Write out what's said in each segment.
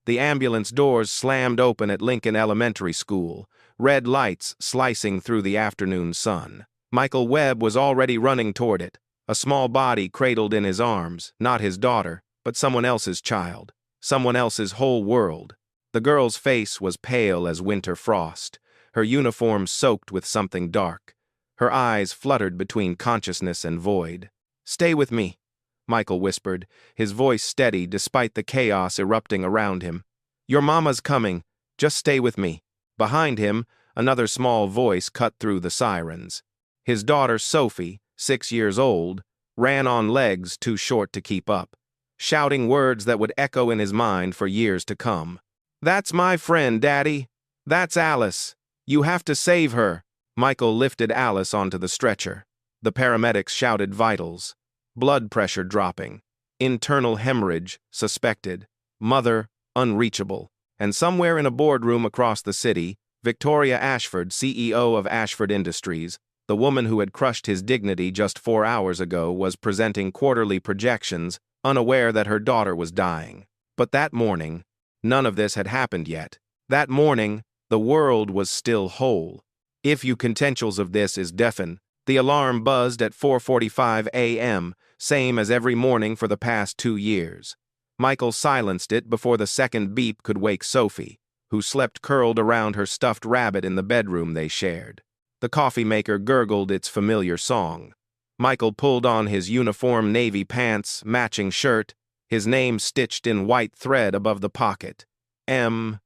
The ambulance doors slammed open at Lincoln Elementary School, red lights slicing through the afternoon sun. Michael Webb was already running toward it, a small body cradled in his arms, not his daughter, but someone else's child, someone else's whole world. The girl's face was pale as winter frost, her uniform soaked with something dark. Her eyes fluttered between consciousness and void. "Stay with me," Michael whispered, his voice steady despite the chaos erupting around him. "Your mama's coming. Just stay with me." Behind him, another small voice cut through the sirens. His daughter Sophie, 6 years old, ran on legs too short to keep up, shouting words that would echo in his mind for years to come. "That's my friend, Daddy. That's Alice. You have to save her." Michael lifted Alice onto the stretcher. The paramedics shouted vitals. Blood pressure dropping. Internal hemorrhage suspected. Mother unreachable. And somewhere in a boardroom across the city, Victoria Ashford, CEO of Ashford Industries, the woman who had crushed his dignity just 4 hours ago, was presenting quarterly projections, unaware that her daughter was dying. But that morning, none of this had happened yet. That morning, the world was still whole. If you contentials of this is deafen, the alarm buzzed at 4:45 a.m., same as every morning for the past 2 years. Michael silenced it before the second beep could wake Sophie, who slept curled around her stuffed rabbit in the bedroom they shared. The coffee maker gurgled its familiar song. Michael pulled on his uniform navy pants, matching shirt, his name stitched in white thread above the pocket. M.W.E.B.B.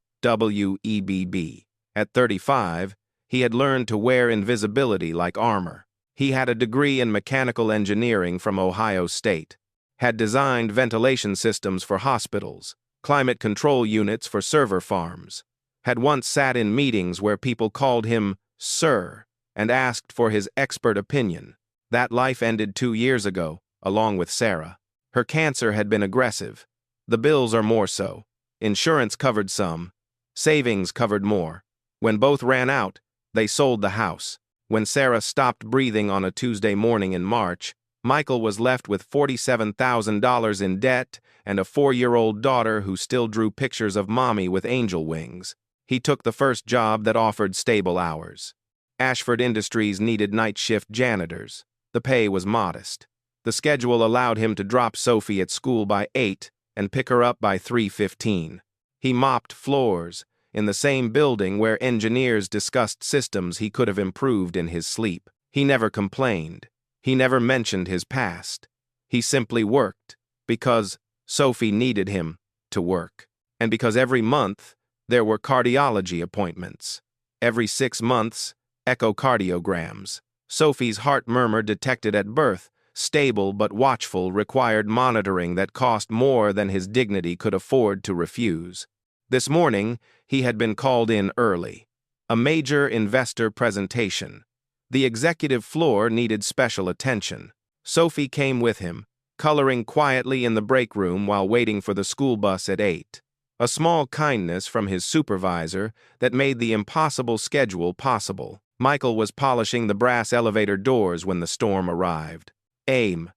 At 35, he had learned to wear invisibility like armor. He had a degree in mechanical engineering from Ohio State, had designed ventilation systems for hospitals, climate control units for server farms, had once sat in meetings where people called him Sir and asked for his expert opinion. That life ended 2 years ago, along with Sarah. Her cancer had been aggressive. The bills are more so. Insurance covered some. Savings covered more. When both ran out, they sold the house. When Sarah stopped breathing on a Tuesday morning in March, Michael was left with $47,000 in debt and a 4-year-old daughter who still drew pictures of mommy with angel wings. He took the first job that offered stable hours. Ashford Industries needed night shift janitors. The pay was modest. The schedule allowed him to drop Sophie at school by 8 and pick her up by 3:15. He mopped floors in the same building where engineers discussed systems he could have improved in his sleep. He never complained. He never mentioned his past. He simply worked because Sophie needed him to work, and because every month there were cardiology appointments. Every 6 months, echocardiograms. Sophie's heart murmur detected at birth, stable but watchful, required monitoring that cost more than his dignity could afford to refuse. This morning, he had been called in early. A major investor presentation. The executive floor needed special attention. Sophie came with him, coloring quietly in the break room while waiting for the school bus at 8. A small kindness from his supervisor that made the impossible schedule possible. Michael was polishing the brass elevator doors when the storm arrived. Aim.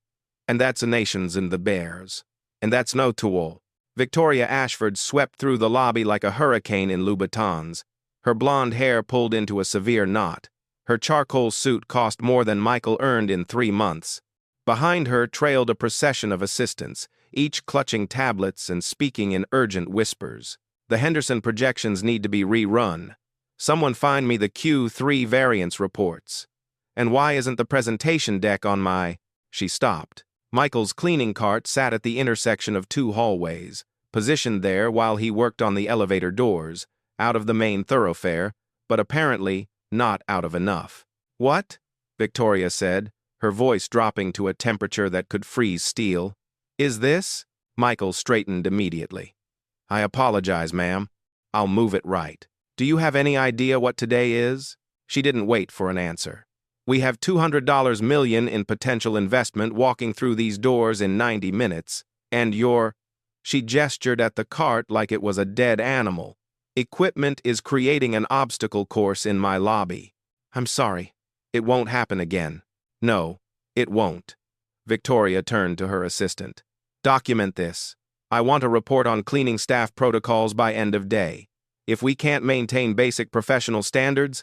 And that's a nations in the bears. And that's no tool. Victoria Ashford swept through the lobby like a hurricane in Louboutins, her blonde hair pulled into a severe knot. Her charcoal suit cost more than Michael earned in 3 months. Behind her trailed a procession of assistants, each clutching tablets and speaking in urgent whispers. The Henderson projections need to be rerun. Someone find me the Q3 variance reports. And why isn't the presentation deck on my... She stopped. Michael's cleaning cart sat at the intersection of 2 hallways, positioned there while he worked on the elevator doors, out of the main thoroughfare, but apparently not out of enough. "What?" Victoria said, her voice dropping to a temperature that could freeze steel. "Is this?" Michael straightened immediately. "I apologize, ma'am. I'll move it right. Do you have any idea what today is?" She didn't wait for an answer. "We have $200 million in potential investment walking through these doors in 90 minutes, and you're..." She gestured at the cart like it was a dead animal. "Equipment is creating an obstacle course in my lobby. I'm sorry. It won't happen again." "No, it won't." Victoria turned to her assistant. "Document this. I want a report on cleaning staff protocols by end of day. If we can't maintain basic professional standards,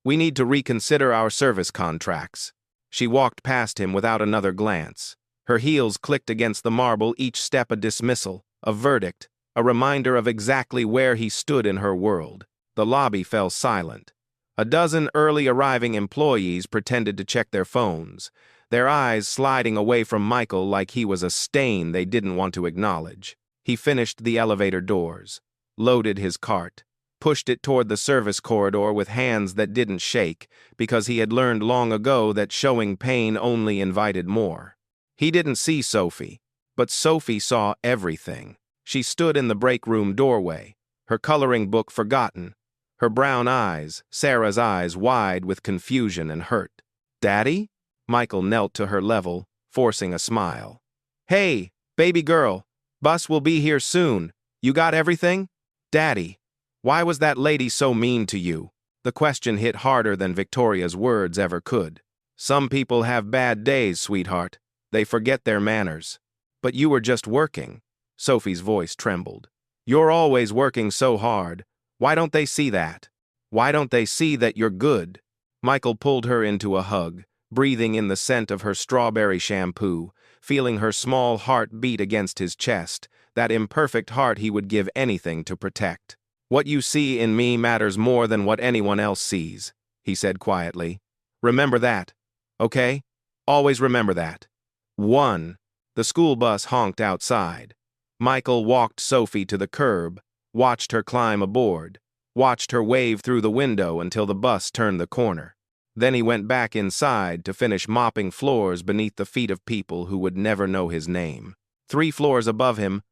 we need to reconsider our service contracts." She walked past him without another glance. Her heels clicked against the marble, each step a dismissal, a verdict, a reminder of exactly where he stood in her world. The lobby fell silent. A dozen early arriving employees pretended to check their phones, their eyes sliding away from Michael like he was a stain they didn't want to acknowledge. He finished the elevator doors, loaded his cart, pushed it toward the service corridor with hands that didn't shake, because he had learned long ago that showing pain only invited more. He didn't see Sophie, but Sophie saw everything. She stood in the break room doorway, her coloring book forgotten, her brown eyes, Sarah's eyes, wide with confusion and hurt. "Daddy?" Michael knelt to her level, forcing a smile. "Hey, baby girl, bus will be here soon. You got everything?" "Daddy, why was that lady so mean to you?" The question hit harder than Victoria's words ever could. "Some people have bad days, sweetheart. They forget their manners. But you were just working." Sophie's voice trembled. "You're always working so hard. Why don't they see that? Why don't they see that you're good?" Michael pulled her into a hug, breathing in the scent of her strawberry shampoo, feeling her small heart beat against his chest, that imperfect heart he would give anything to protect. "What you see in me matters more than what anyone else sees," he said quietly. "Remember that, okay? Always remember that." 1. The school bus honked outside. Michael walked Sophie to the curb, watched her climb aboard, watched her wave through the window until the bus turned the corner. Then he went back inside to finish mopping floors beneath the feet of people who would never know his name. 3 floors above him,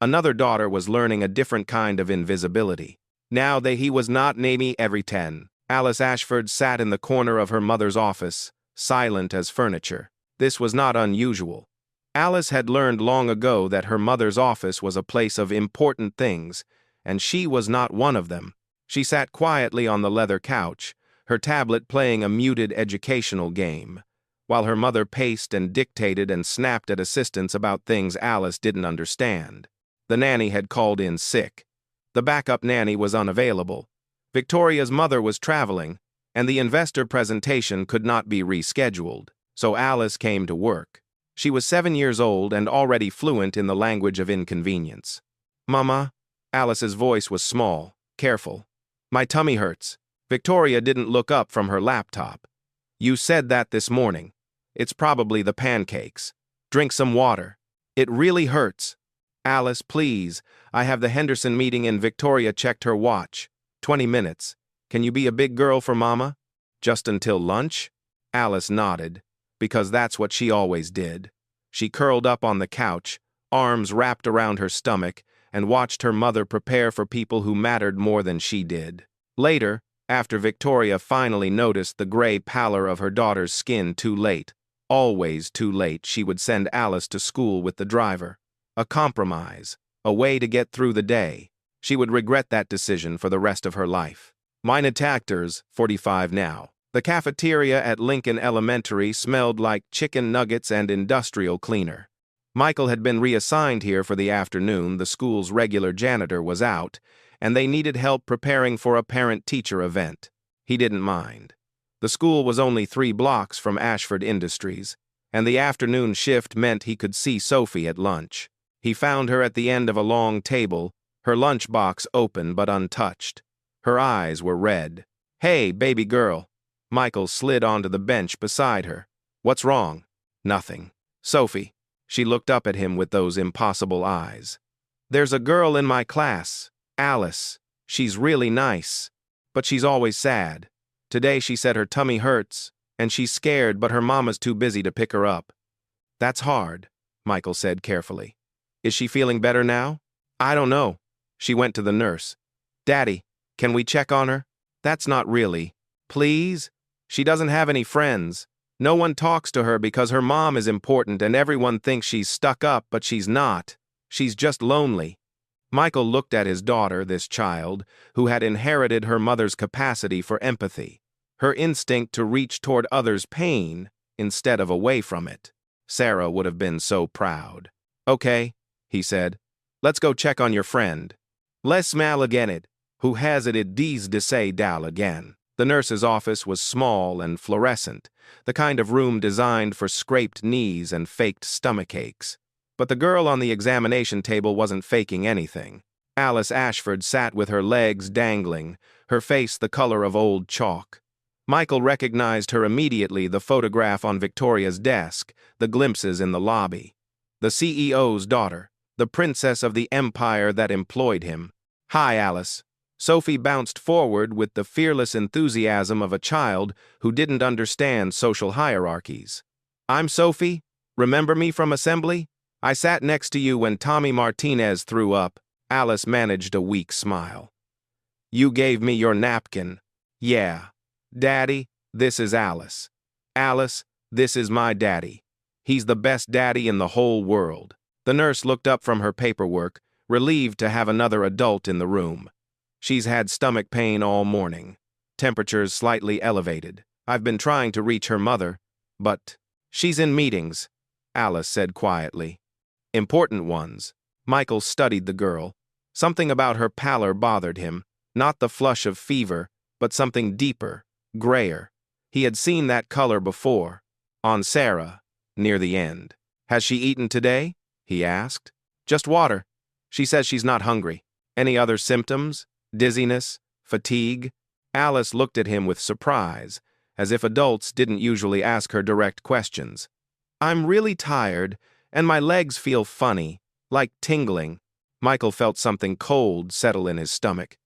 another daughter was learning a different kind of invisibility. Now that he was not Namie every 10. Alice Ashford sat in the corner of her mother's office, silent as furniture. This was not unusual. Alice had learned long ago that her mother's office was a place of important things, and she was not one of them. She sat quietly on the leather couch, her tablet playing a muted educational game, while her mother paced and dictated and snapped at assistants about things Alice didn't understand. The nanny had called in sick. The backup nanny was unavailable. Victoria's mother was traveling, and the investor presentation could not be rescheduled, so Alice came to work. She was 7 years old and already fluent in the language of inconvenience. "Mama," Alice's voice was small, careful. "My tummy hurts." Victoria didn't look up from her laptop. "You said that this morning. It's probably the pancakes. Drink some water. It really hurts." "Alice, please. I have the Henderson meeting and Victoria checked her watch. 20 minutes. Can you be a big girl for Mama? Just until lunch?" Alice nodded, because that's what she always did. She curled up on the couch, arms wrapped around her stomach, and watched her mother prepare for people who mattered more than she did. Later, after Victoria finally noticed the gray pallor of her daughter's skin too late, always too late, she would send Alice to school with the driver. A compromise, a way to get through the day. She would regret that decision for the rest of her life. Meine Actors, 45 now. The cafeteria at Lincoln Elementary smelled like chicken nuggets and industrial cleaner. Michael had been reassigned here for the afternoon. The school's regular janitor was out, and they needed help preparing for a parent-teacher event. He didn't mind. The school was only 3 blocks from Ashford Industries, and the afternoon shift meant he could see Sophie at lunch. He found her at the end of a long table, her lunchbox open but untouched. Her eyes were red. "Hey, baby girl." Michael slid onto the bench beside her. "What's wrong?" "Nothing." "Sophie." She looked up at him with those impossible eyes. "There's a girl in my class, Alice. She's really nice, but she's always sad. Today she said her tummy hurts, and she's scared, but her mama's too busy to pick her up." "That's hard," Michael said carefully. "Is she feeling better now?" "I don't know." She went to the nurse. "Daddy, can we check on her?" "That's not really." "Please?" "She doesn't have any friends. No one talks to her because her mom is important and everyone thinks she's stuck up, but she's not. She's just lonely." Michael looked at his daughter, this child, who had inherited her mother's capacity for empathy, her instinct to reach toward others' pain instead of away from it. Sarah would have been so proud. "Okay," he said. Let's go check on your friend. Les mal again it, who has it these de say dal again. The nurse's office was small and fluorescent, the kind of room designed for scraped knees and faked stomach aches. But the girl on the examination table wasn't faking anything. Alice Ashford sat with her legs dangling, her face the color of old chalk. Michael recognized her immediately, the photograph on Victoria's desk, the glimpses in the lobby. The CEO's daughter, the princess of the empire that employed him. "Hi, Alice." Sophie bounced forward with the fearless enthusiasm of a child who didn't understand social hierarchies. "I'm Sophie. Remember me from assembly? I sat next to you when Tommy Martinez threw up." Alice managed a weak smile. "You gave me your napkin." "Yeah. Daddy, this is Alice. Alice, this is my daddy. He's the best daddy in the whole world." The nurse looked up from her paperwork, relieved to have another adult in the room. "She's had stomach pain all morning. Temperature's slightly elevated. I've been trying to reach her mother, but she's in meetings," Alice said quietly. "Important ones." Michael studied the girl. Something about her pallor bothered him, not the flush of fever, but something deeper, grayer. He had seen that color before, on Sarah, near the end. "Has she eaten today?" he asked. "Just water. She says she's not hungry." "Any other symptoms? Dizziness? Fatigue?" Alice looked at him with surprise, as if adults didn't usually ask her direct questions. "I'm really tired, and my legs feel funny, like tingling." Michael felt something cold settle in his stomach.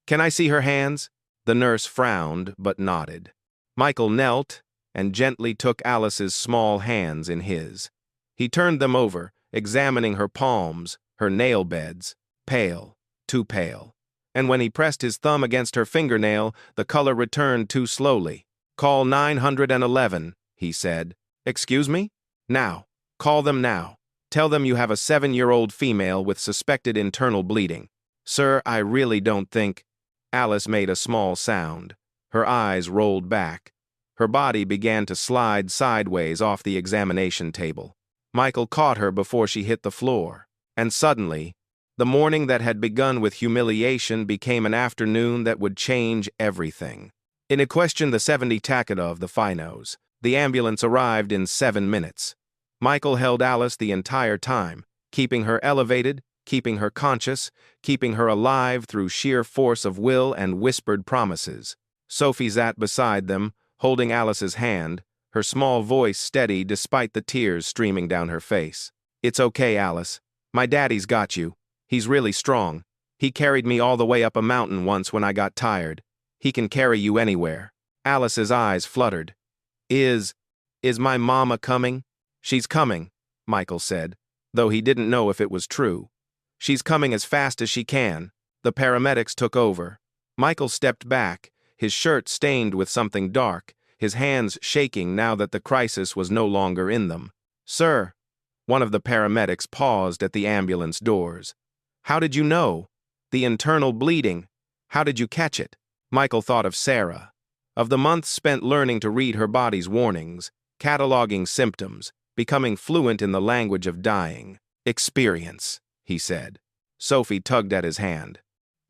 "Can I see her hands?" The nurse frowned but nodded. Michael knelt and gently took Alice's small hands in his. He turned them over, examining her palms, her nail beds, pale, too pale. And when he pressed his thumb against her fingernail, the color returned too slowly. "Call 911, he said. "Excuse me?" "Now. Call them now. Tell them you have a 7-year-old female with suspected internal bleeding." "Sir, I really don't think—" Alice made a small sound. Her eyes rolled back. Her body began to slide sideways off the examination table. Michael caught her before she hit the floor. And suddenly, the morning that had begun with humiliation became an afternoon that would change everything. In a question the 70 Takeda of the Finos, the ambulance arrived in 7 minutes. Michael held Alice the entire time, keeping her elevated, keeping her conscious, keeping her alive through sheer force of will and whispered promises. Sophie sat beside them, holding Alice's hand, her small voice steady despite the tears streaming down her face. "It's okay, Alice. My daddy's got you. He's really strong. He carried me all the way up a mountain once when I got tired. He can carry you anywhere." Alice's eyes fluttered. Is my mama coming?" "She's coming," Michael said, though he didn't know if it was true. "She's coming as fast as she can." The paramedics took over. Michael stepped back, his shirt stained with something dark, his hands shaking now that the crisis was no longer in them. "Sir," one of the paramedics paused at the ambulance doors. "How did you know? The internal bleeding. How did you catch it?" Michael thought of Sarah, of the months spent learning to read her body's warnings, cataloging symptoms, becoming fluent in the language of dying. "Experience," he said. Sophie tugged at his hand.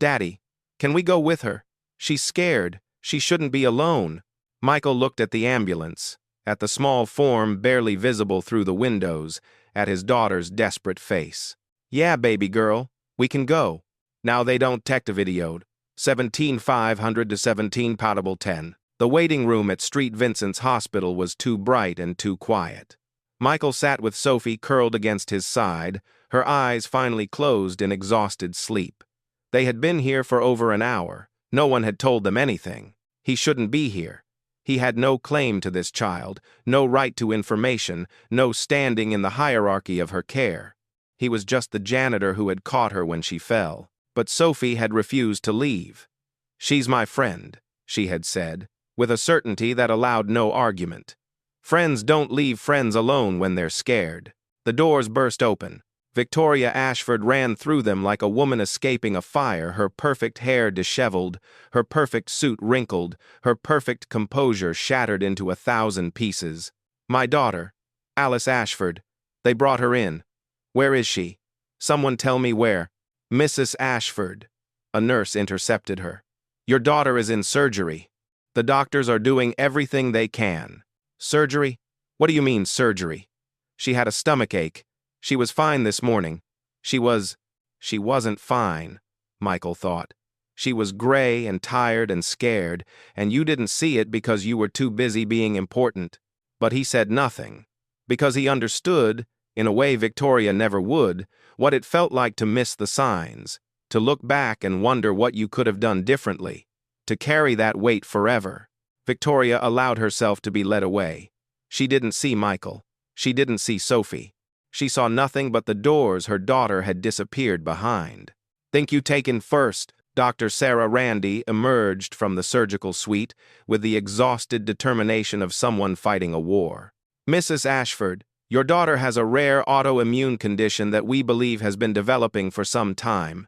"Daddy, can we go with her? She's scared. She shouldn't be alone." Michael looked at the ambulance, at the small form barely visible through the windows, at his daughter's desperate face. "Yeah, baby girl, we can go. Now they don't tech the videoed. 17,500 to 17 potable 10. The waiting room at St. Vincent's Hospital was too bright and too quiet. Michael sat with Sophie curled against his side, her eyes finally closed in exhausted sleep. They had been here for over an hour. No one had told them anything. He shouldn't be here. He had no claim to this child, no right to information, no standing in the hierarchy of her care. He was just the janitor who had caught her when she fell. But Sophie had refused to leave. "She's my friend," she had said, with a certainty that allowed no argument. Friends don't leave friends alone when they're scared. The doors burst open. Victoria Ashford ran through them like a woman escaping a fire, her perfect hair disheveled, her perfect suit wrinkled, her perfect composure shattered into 1,000 pieces. "My daughter, Alice Ashford. They brought her in. Where is she?" Someone tell me where. Mrs. Ashford. A nurse intercepted her. Your daughter is in surgery. The doctors are doing everything they can. Surgery? What do you mean, surgery? She had a stomach ache. She was fine this morning. She wasn't fine, Michael thought. She was gray and tired and scared, and you didn't see it because you were too busy being important. But he said nothing, because he understood, in a way Victoria never would, what it felt like to miss the signs, to look back and wonder what you could have done differently, to carry that weight forever. Victoria allowed herself to be led away. She didn't see Michael. She didn't see Sophie. She saw nothing but the doors her daughter had disappeared behind. Think you taken first? Dr. Sarah Randy emerged from the surgical suite with the exhausted determination of someone fighting a war. Mrs. Ashford, your daughter has a rare autoimmune condition that we believe has been developing for some time.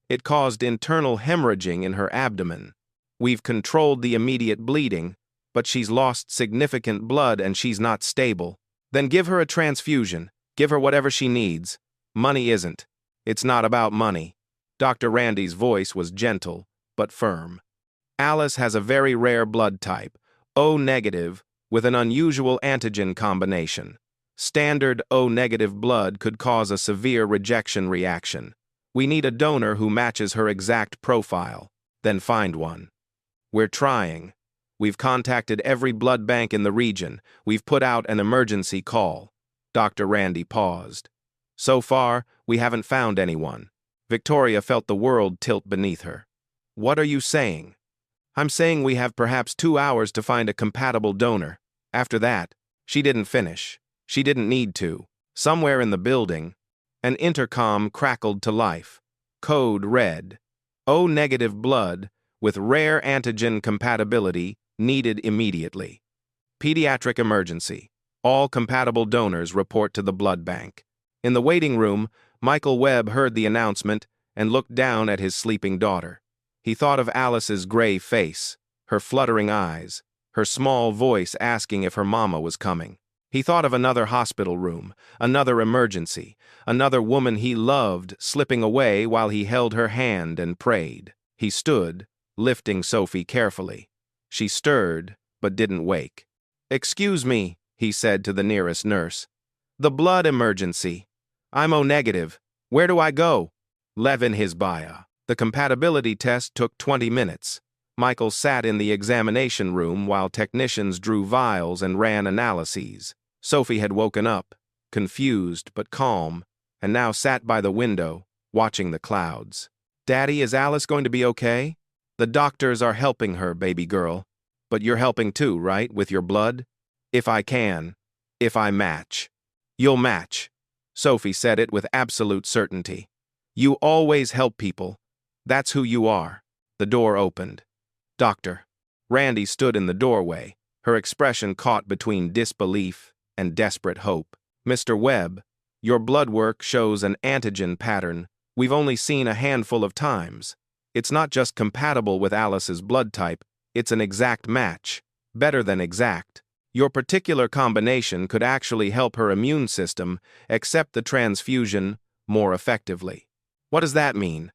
It caused internal hemorrhaging in her abdomen. We've controlled the immediate bleeding, but she's lost significant blood and she's not stable. Then give her a transfusion. Give her whatever she needs. Money isn't. It's not about money. Dr. Randy's voice was gentle, but firm. Alice has a very rare blood type, O-negative, with an unusual antigen combination. Standard O-negative blood could cause a severe rejection reaction. We need a donor who matches her exact profile. Then find one. We're trying. We've contacted every blood bank in the region. We've put out an emergency call. Dr. Randy paused. So far, we haven't found anyone. Victoria felt the world tilt beneath her. What are you saying? I'm saying we have perhaps 2 hours to find a compatible donor. After that, she didn't finish. She didn't need to. Somewhere in the building, an intercom crackled to life. Code read. O-negative blood with rare antigen compatibility needed immediately. Pediatric emergency. All compatible donors report to the blood bank. In the waiting room, Michael Webb heard the announcement and looked down at his sleeping daughter. He thought of Alice's gray face, her fluttering eyes, her small voice asking if her mama was coming. He thought of another hospital room, another emergency, another woman he loved slipping away while he held her hand and prayed. He stood, lifting Sophie carefully. She stirred, but didn't wake. Excuse me, he said to the nearest nurse. The blood emergency. I'm O-negative. Where do I go? Levin Hizbaya. The compatibility test took 20 minutes. Michael sat in the examination room while technicians drew vials and ran analyses. Sophie had woken up, confused but calm, and now sat by the window, watching the clouds. Daddy, is Alice going to be okay? The doctors are helping her, baby girl. But you're helping too, right, with your blood? If I can. If I match. You'll match. Sophie said it with absolute certainty. You always help people. That's who you are. The door opened. Doctor. Randy stood in the doorway, her expression caught between disbelief and desperate hope. Mr. Webb, your blood work shows an antigen pattern we've only seen a handful of times. It's not just compatible with Alice's blood type, it's an exact match. Better than exact. Your particular combination could actually help her immune system accept the transfusion more effectively. What does that mean?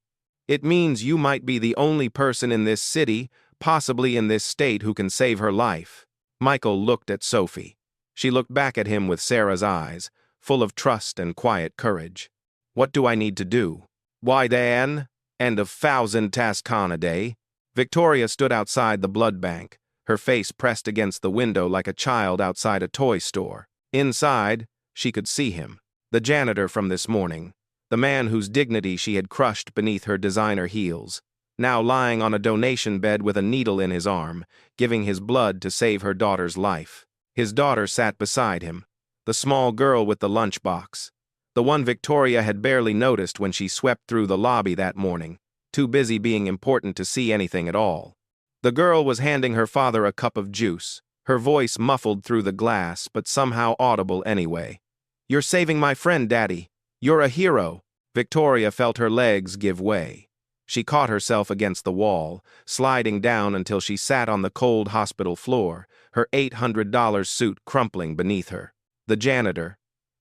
It means you might be the only person in this city, possibly in this state, who can save her life. Michael looked at Sophie. She looked back at him with Sarah's eyes, full of trust and quiet courage. What do I need to do? Why then? End of 1,000 tasks a day. Victoria stood outside the blood bank, her face pressed against the window like a child outside a toy store. Inside, she could see him, the janitor from this morning, the man whose dignity she had crushed beneath her designer heels, now lying on a donation bed with a needle in his arm, giving his blood to save her daughter's life. His daughter sat beside him, the small girl with the lunchbox, the one Victoria had barely noticed when she swept through the lobby that morning, too busy being important to see anything at all. The girl was handing her father a cup of juice, her voice muffled through the glass but somehow audible anyway. You're saving my friend, Daddy. You're a hero. Victoria felt her legs give way. She caught herself against the wall, sliding down until she sat on the cold hospital floor, her $800 suit crumpling beneath her. The janitor,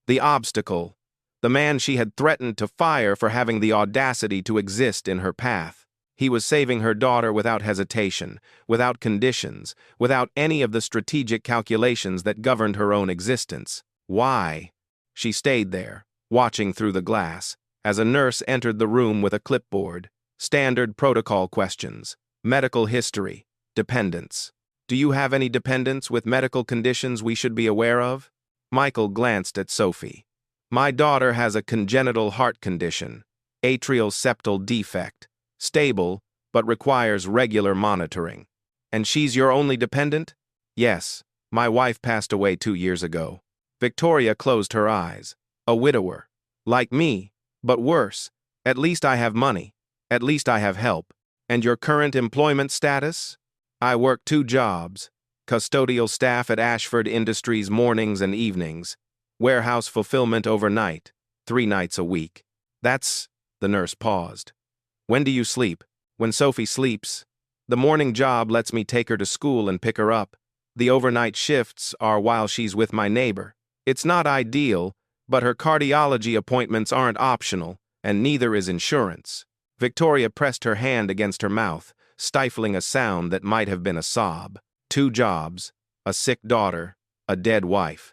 the obstacle, The man she had threatened to fire for having the audacity to exist in her path. He was saving her daughter without hesitation, without conditions, without any of the strategic calculations that governed her own existence. Why? She stayed there, watching through the glass, as a nurse entered the room with a clipboard. Standard protocol questions. Medical history. Dependents. Do you have any dependents with medical conditions we should be aware of? Michael glanced at Sophie. My daughter has a congenital heart condition, atrial septal defect, stable, but requires regular monitoring. And she's your only dependent? Yes, my wife passed away 2 years ago. Victoria closed her eyes. A widower. Like me, but worse. At least I have money. At least I have help. And your current employment status? I work 2 jobs. Custodial staff at Ashford Industries mornings and evenings. Warehouse fulfillment overnight, 3 nights a week. That's... The nurse paused. When do you sleep? When Sophie sleeps. The morning job lets me take her to school and pick her up. The overnight shifts are while she's with my neighbor. It's not ideal, but her cardiology appointments aren't optional, and neither is insurance. Victoria pressed her hand against her mouth, stifling a sound that might have been a sob. 2 jobs, a sick daughter, a dead wife.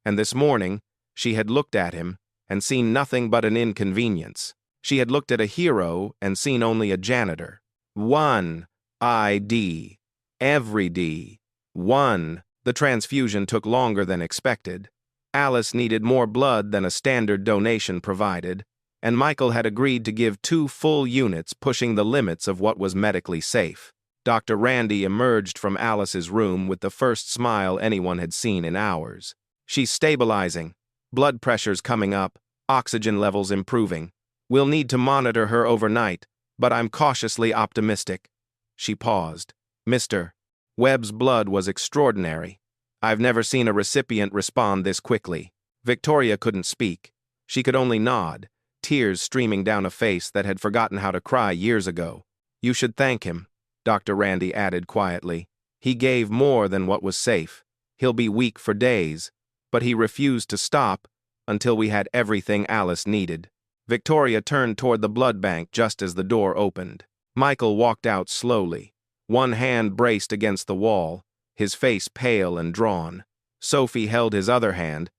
And this morning, she had looked at him and seen nothing but an inconvenience. She had looked at a hero and seen only a janitor. 1 ID. Every D. 1. The transfusion took longer than expected. Alice needed more blood than a standard donation provided, and Michael had agreed to give 2 full units, pushing the limits of what was medically safe. Dr. Randy emerged from Alice's room with the first smile anyone had seen in hours. She's stabilizing. Blood pressure's coming up, oxygen levels improving. We'll need to monitor her overnight, but I'm cautiously optimistic. She paused. Mr. Webb's blood was extraordinary. I've never seen a recipient respond this quickly. Victoria couldn't speak. She could only nod, tears streaming down a face that had forgotten how to cry years ago. You should thank him, Dr. Randy added quietly. He gave more than what was safe. He'll be weak for days, but he refused to stop until we had everything Alice needed. Victoria turned toward the blood bank just as the door opened. Michael walked out slowly, one hand braced against the wall, his face pale and drawn. Sophie held his other hand,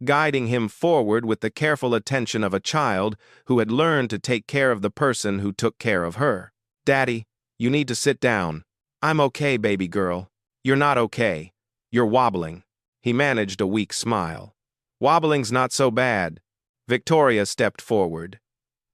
guiding him forward with the careful attention of a child who had learned to take care of the person who took care of her. Daddy, you need to sit down. I'm okay, baby girl. You're not okay. You're wobbling. He managed a weak smile. Wobbling's not so bad. Victoria stepped forward.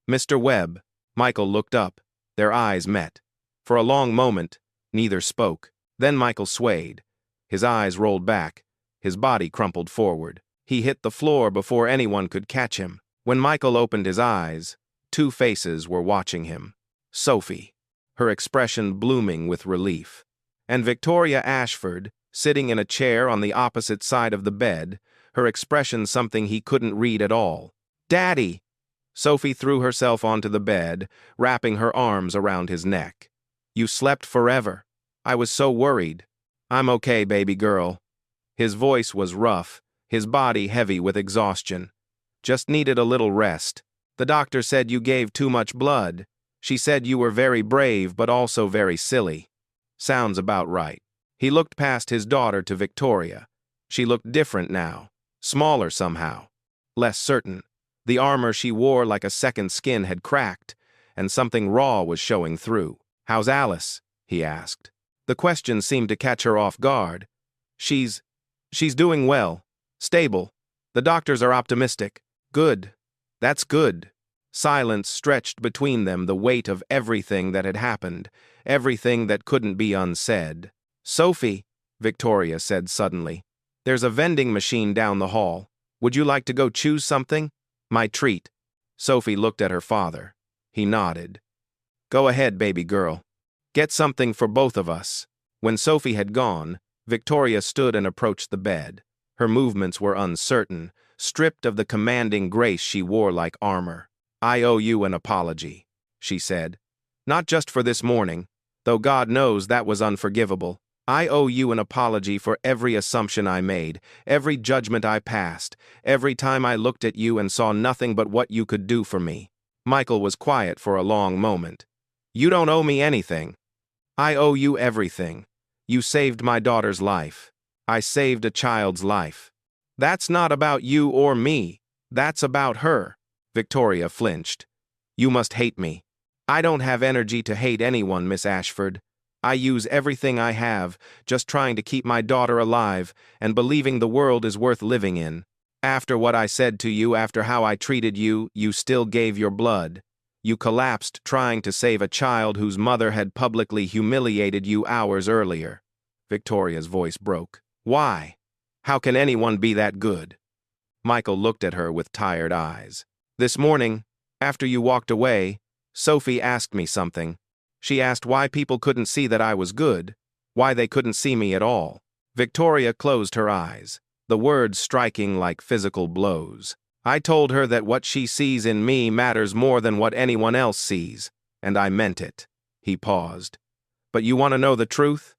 Mr. Webb. Michael looked up. Their eyes met. For a long moment, neither spoke. Then Michael swayed. His eyes rolled back. His body crumpled forward. He hit the floor before anyone could catch him. When Michael opened his eyes, 2 faces were watching him. Sophie, her expression blooming with relief, and Victoria Ashford, sitting in a chair on the opposite side of the bed, her expression something he couldn't read at all. Daddy! Sophie threw herself onto the bed, wrapping her arms around his neck. You slept forever. I was so worried. I'm okay, baby girl. His voice was rough, his body heavy with exhaustion. Just needed a little rest. The doctor said you gave too much blood. She said you were very brave but also very silly. Sounds about right. He looked past his daughter to Victoria. She looked different now, smaller somehow, less certain. The armor she wore like a second skin had cracked, and something raw was showing through. How's Alice? He asked. The question seemed to catch her off guard. She's doing well. Stable. The doctors are optimistic. Good. That's good. Silence stretched between them, the weight of everything that had happened, everything that couldn't be unsaid. Sophie, Victoria said suddenly, there's a vending machine down the hall. Would you like to go choose something? My treat. Sophie looked at her father. He nodded. Go ahead, baby girl. Get something for both of us. When Sophie had gone, Victoria stood and approached the bed. Her movements were uncertain, stripped of the commanding grace she wore like armor. I owe you an apology, she said. Not just for this morning, though God knows that was unforgivable. I owe you an apology for every assumption I made, every judgment I passed, every time I looked at you and saw nothing but what you could do for me." Michael was quiet for a long moment. "You don't owe me anything. I owe you everything. You saved my daughter's life. I saved a child's life. That's not about you or me. That's about her." Victoria flinched. "You must hate me." "I don't have energy to hate anyone, Miss Ashford. I use everything I have, just trying to keep my daughter alive and believing the world is worth living in. After what I said to you, after how I treated you, you still gave your blood. You collapsed trying to save a child whose mother had publicly humiliated you hours earlier." Victoria's voice broke. "Why? How can anyone be that good?" Michael looked at her with tired eyes. "This morning, after you walked away, Sophie asked me something. She asked why people couldn't see that I was good, why they couldn't see me at all." Victoria closed her eyes, the words striking like physical blows. "I told her that what she sees in me matters more than what anyone else sees, and I meant it." He paused. "But you want to know the truth?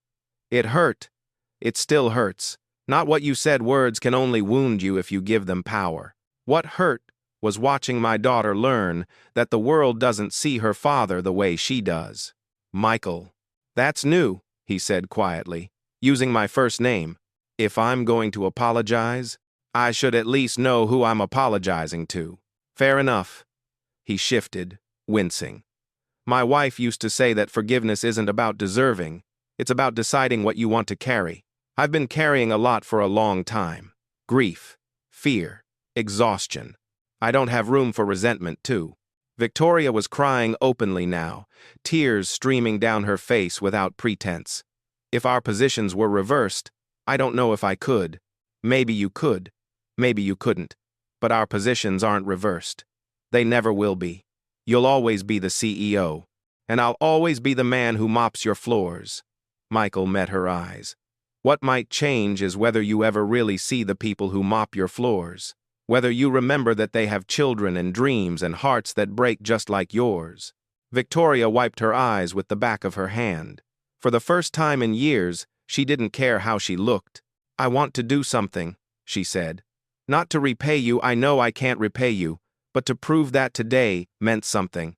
It hurt. It still hurts. Not what you said. Words can only wound you if you give them power. What hurt was watching my daughter learn that the world doesn't see her father the way she does." "Michael, that's new," he said quietly, using my first name. "If I'm going to apologize, I should at least know who I'm apologizing to." "Fair enough." He shifted, wincing. "My wife used to say that forgiveness isn't about deserving, it's about deciding what you want to carry. I've been carrying a lot for a long time. Grief, fear, exhaustion. I don't have room for resentment, too." Victoria was crying openly now, tears streaming down her face without pretense. "If our positions were reversed, I don't know if I could. Maybe you could. Maybe you couldn't. But our positions aren't reversed. They never will be. You'll always be the CEO. And I'll always be the man who mops your floors." Michael met her eyes. "What might change is whether you ever really see the people who mop your floors. Whether you remember that they have children and dreams and hearts that break just like yours." Victoria wiped her eyes with the back of her hand. For the first time in years, she didn't care how she looked. "I want to do something," she said. "Not to repay you, I know I can't repay you, but to prove that today meant something.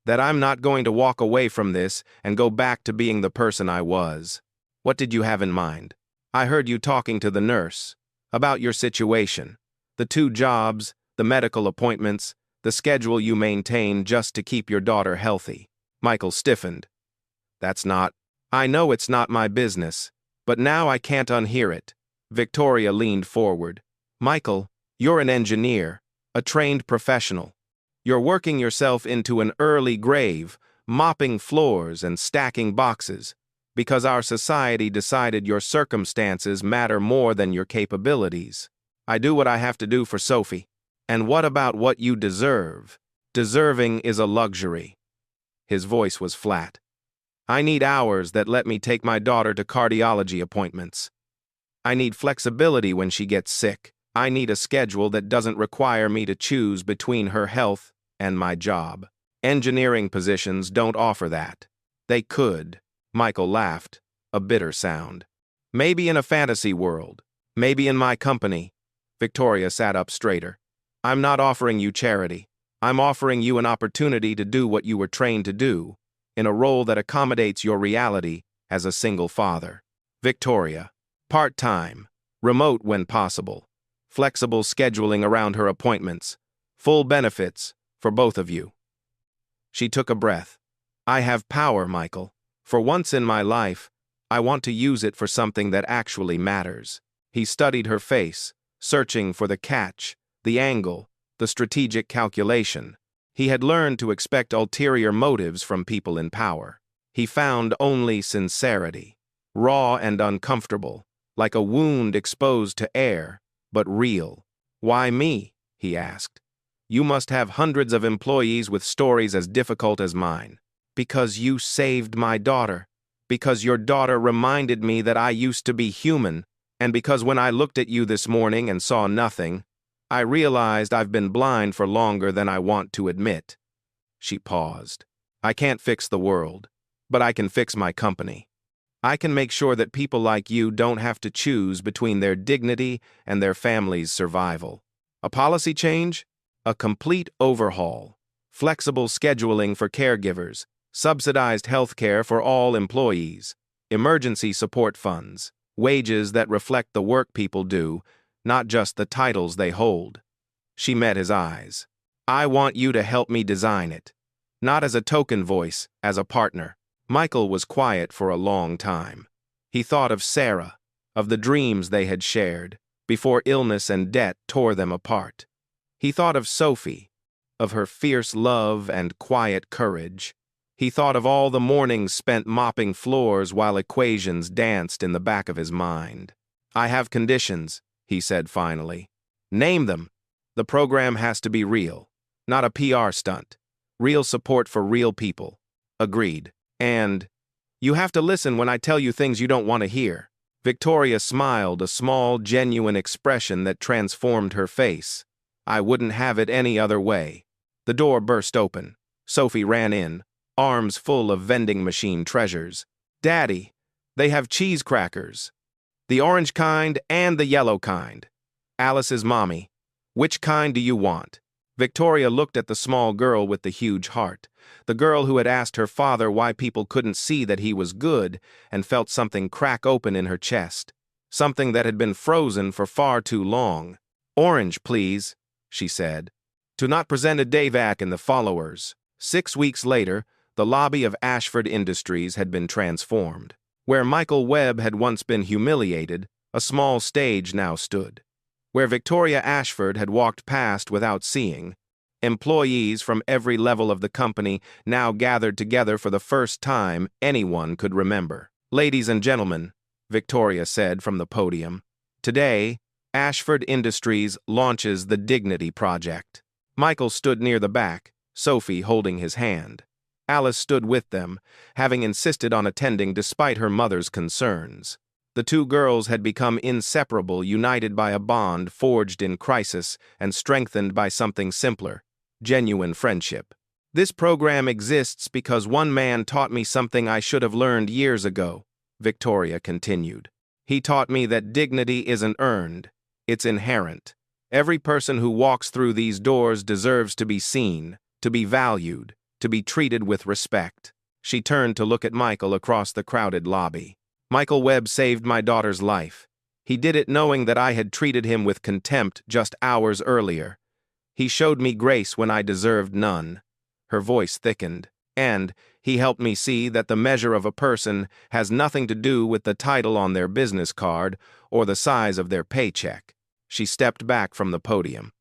That I'm not going to walk away from this and go back to being the person I was." "What did you have in mind?" "I heard you talking to the nurse. About your situation. The 2 jobs, the medical appointments, the schedule you maintain just to keep your daughter healthy." Michael stiffened. "That's not—" "I know it's not my business, but now I can't unhear it." Victoria leaned forward. "Michael, you're an engineer, a trained professional. You're working yourself into an early grave, mopping floors and stacking boxes, because our society decided your circumstances matter more than your capabilities. I do what I have to do for Sophie. And what about what you deserve? Deserving is a luxury." His voice was flat. "I need hours that let me take my daughter to cardiology appointments. I need flexibility when she gets sick. I need a schedule that doesn't require me to choose between her health and my job. Engineering positions don't offer that." "They could." Michael laughed, a bitter sound. "Maybe in a fantasy world. Maybe in my company." Victoria sat up straighter. "I'm not offering you charity. I'm offering you an opportunity to do what you were trained to do, in a role that accommodates your reality as a single father." Victoria. Part-time. Remote when possible. Flexible scheduling around her appointments. Full benefits for both of you. She took a breath. "I have power, Michael. For once in my life, I want to use it for something that actually matters." He studied her face, searching for the catch, the angle, the strategic calculation. He had learned to expect ulterior motives from people in power. He found only sincerity, raw and uncomfortable, like a wound exposed to air, but real. "Why me?" he asked. "You must have hundreds of employees with stories as difficult as mine." "Because you saved my daughter. Because your daughter reminded me that I used to be human. And because when I looked at you this morning and saw nothing, I realized I've been blind for longer than I want to admit." She paused. "I can't fix the world, but I can fix my company." I can make sure that people like you don't have to choose between their dignity and their family's survival. A policy change? A complete overhaul. Flexible scheduling for caregivers, subsidized health care for all employees, emergency support funds, wages that reflect the work people do, not just the titles they hold. She met his eyes. I want you to help me design it. Not as a token voice, as a partner. Michael was quiet for a long time. He thought of Sarah, of the dreams they had shared, before illness and debt tore them apart. He thought of Sophie, of her fierce love and quiet courage. He thought of all the mornings spent mopping floors while equations danced in the back of his mind. I have conditions, he said finally. Name them. The program has to be real, not a PR stunt. Real support for real people. Agreed. And you have to listen when I tell you things you don't want to hear. Victoria smiled, a small, genuine expression that transformed her face. I wouldn't have it any other way. The door burst open. Sophie ran in, arms full of vending machine treasures. Daddy, they have cheese crackers. The orange kind and the yellow kind. Alice's mommy. Which kind do you want? Victoria looked at the small girl with the huge heart, the girl who had asked her father why people couldn't see that he was good and felt something crack open in her chest, something that had been frozen for far too long. Orange, please, she said. To not present a Davac and the followers. 6 weeks later, the lobby of Ashford Industries had been transformed. Where Michael Webb had once been humiliated, a small stage now stood. Where Victoria Ashford had walked past without seeing, employees from every level of the company now gathered together for the first time anyone could remember. Ladies and gentlemen, Victoria said from the podium, today, Ashford Industries launches the Dignity Project. Michael stood near the back, Sophie holding his hand. Alice stood with them, having insisted on attending despite her mother's concerns. The two girls had become inseparable, united by a bond forged in crisis and strengthened by something simpler, genuine friendship. This program exists because one man taught me something I should have learned years ago, Victoria continued. He taught me that dignity isn't earned, it's inherent. Every person who walks through these doors deserves to be seen, to be valued, to be treated with respect. She turned to look at Michael across the crowded lobby. Michael Webb saved my daughter's life. He did it knowing that I had treated him with contempt just hours earlier. He showed me grace when I deserved none. Her voice thickened. And he helped me see that the measure of a person has nothing to do with the title on their business card or the size of their paycheck. She stepped back from the podium.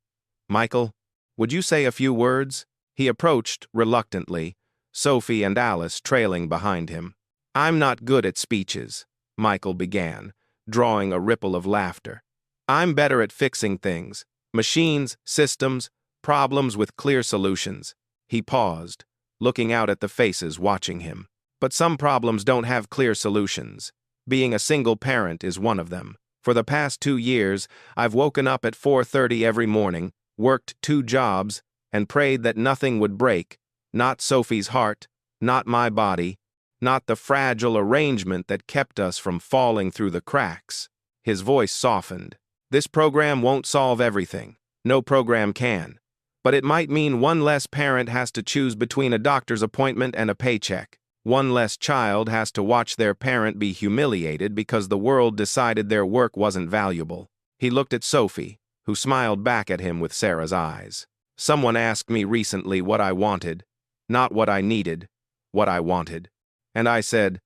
Michael, would you say a few words? He approached reluctantly, Sophie and Alice trailing behind him. I'm not good at speeches, Michael began, drawing a ripple of laughter. I'm better at fixing things, machines, systems, problems with clear solutions. He paused, looking out at the faces watching him. But some problems don't have clear solutions. Being a single parent is one of them. For the past 2 years, I've woken up at 4:30 every morning, worked 2 jobs, and prayed that nothing would break, not Sophie's heart, not my body, not the fragile arrangement that kept us from falling through the cracks. His voice softened. This program won't solve everything. No program can. But it might mean one less parent has to choose between a doctor's appointment and a paycheck. One less child has to watch their parent be humiliated because the world decided their work wasn't valuable. He looked at Sophie, who smiled back at him with Sarah's eyes. Someone asked me recently what I wanted. Not what I needed, what I wanted. And I said,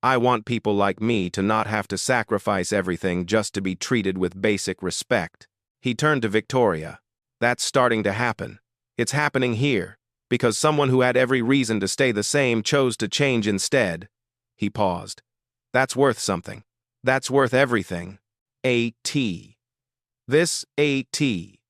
I want people like me to not have to sacrifice everything just to be treated with basic respect. He turned to Victoria. That's starting to happen. It's happening here, because someone who had every reason to stay the same chose to change instead. He paused. That's worth something. That's worth everything. A.T. This A.T.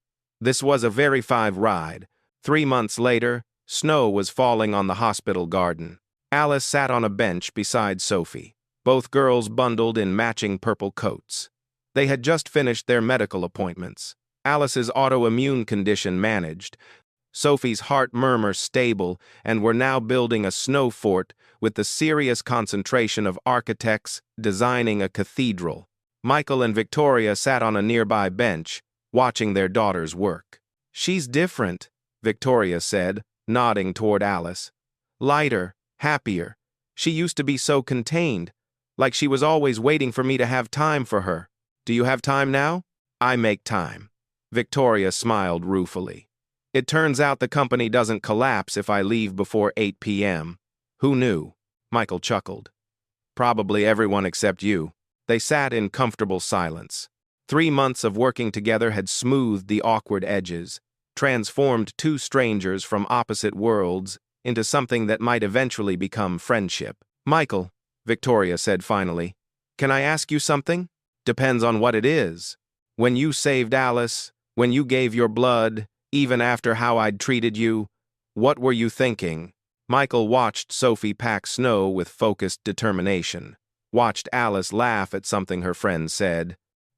This was a very 5 ride. 3 months later, snow was falling on the hospital garden. Alice sat on a bench beside Sophie, both girls bundled in matching purple coats. They had just finished their medical appointments. Alice's autoimmune condition managed, Sophie's heart murmur stable, and were now building a snow fort with the serious concentration of architects designing a cathedral. Michael and Victoria sat on a nearby bench, watching their daughter's work. "She's different," Victoria said, nodding toward Alice. "Lighter, happier. She used to be so contained, like she was always waiting for me to have time for her. Do you have time now?" "I make time." Victoria smiled ruefully. "It turns out the company doesn't collapse if I leave before 8 p.m. Who knew?" Michael chuckled. "Probably everyone except you." They sat in comfortable silence. 3 months of working together had smoothed the awkward edges, transformed two strangers from opposite worlds into something that might eventually become friendship. "Michael," Victoria said finally, "can I ask you something?" "Depends on what it is." "When you saved Alice, when you gave your blood, even after how I'd treated you, what were you thinking?" Michael watched Sophie pack snow with focused determination, watched Alice laugh at something her friend said,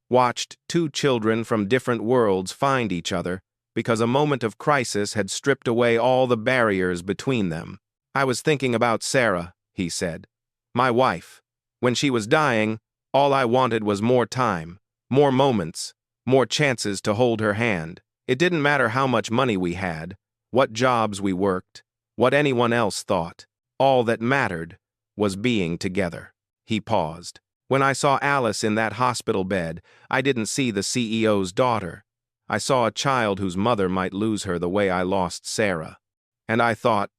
watched two children from different worlds find each other because a moment of crisis had stripped away all the barriers between them. "I was thinking about Sarah," he said. "My wife. When she was dying, all I wanted was more time, more moments, more chances to hold her hand. It didn't matter how much money we had, what jobs we worked, what anyone else thought. All that mattered was being together." He paused. "When I saw Alice in that hospital bed, I didn't see the CEO's daughter. I saw a child whose mother might lose her the way I lost Sarah. And I thought,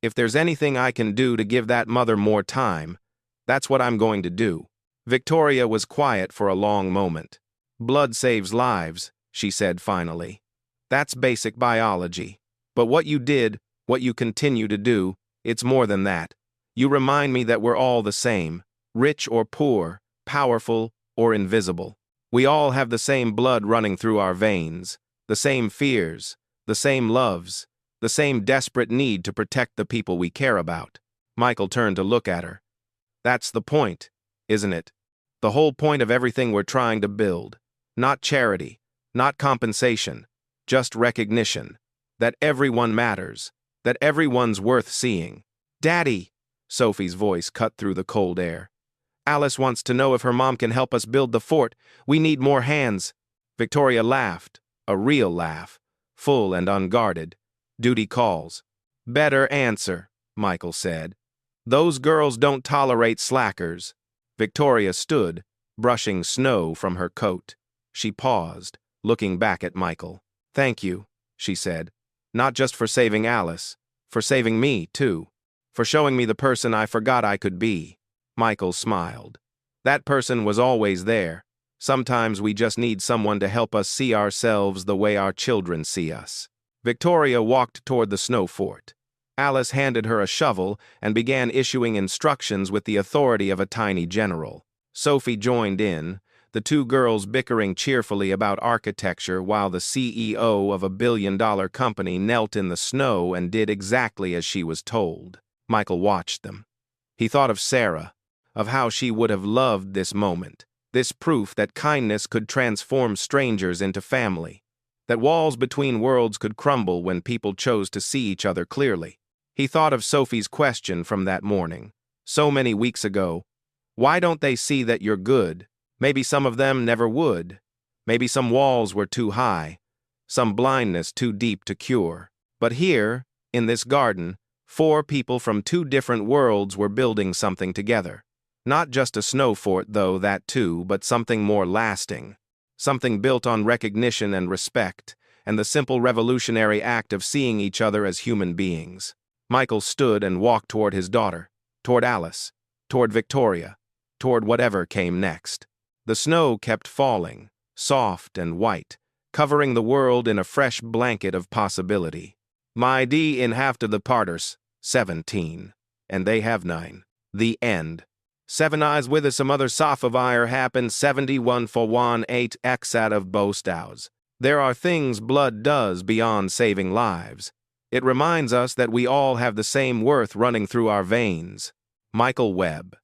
if there's anything I can do to give that mother more time, that's what I'm going to do." Victoria was quiet for a long moment. "Blood saves lives," she said finally. "That's basic biology. But what you did, what you continue to do, it's more than that. You remind me that we're all the same, rich or poor, powerful or invisible. We all have the same blood running through our veins, the same fears, the same loves, the same desperate need to protect the people we care about." Michael turned to look at her. "That's the point, isn't it? The whole point of everything we're trying to build. Not charity, not compensation, just recognition. That everyone matters, that everyone's worth seeing." "Daddy," Sophie's voice cut through the cold air. "Alice wants to know if her mom can help us build the fort. We need more hands." Victoria laughed, a real laugh, full and unguarded. "Duty calls." "Better answer," Michael said. "Those girls don't tolerate slackers." Victoria stood, brushing snow from her coat. She paused, looking back at Michael. "Thank you," she said. "Not just for saving Alice, for saving me, too. For showing me the person I forgot I could be." Michael smiled. "That person was always there. Sometimes we just need someone to help us see ourselves the way our children see us." Victoria walked toward the snow fort. Alice handed her a shovel and began issuing instructions with the authority of a tiny general. Sophie joined in, the two girls bickering cheerfully about architecture while the CEO of a billion-dollar company knelt in the snow and did exactly as she was told. Michael watched them. He thought of Sarah, of how she would have loved this moment, this proof that kindness could transform strangers into family, that walls between worlds could crumble when people chose to see each other clearly. He thought of Sophie's question from that morning, so many weeks ago. Why don't they see that you're good? Maybe some of them never would. Maybe some walls were too high, some blindness too deep to cure. But here, in this garden, 4 people from 2 different worlds were building something together. Not just a snow fort, though, that too, but something more lasting. Something built on recognition and respect, and the simple revolutionary act of seeing each other as human beings. Michael stood and walked toward his daughter, toward Alice, toward Victoria, toward whatever came next. The snow kept falling, soft and white, covering the world in a fresh blanket of possibility. "My D in half to the parters, 17, and they have 9. The end. 7 eyes with some other sophavire happen 71 for 1 8 X out of boast ours. There are things blood does beyond saving lives. It reminds us that we all have the same worth running through our veins." Michael Webb.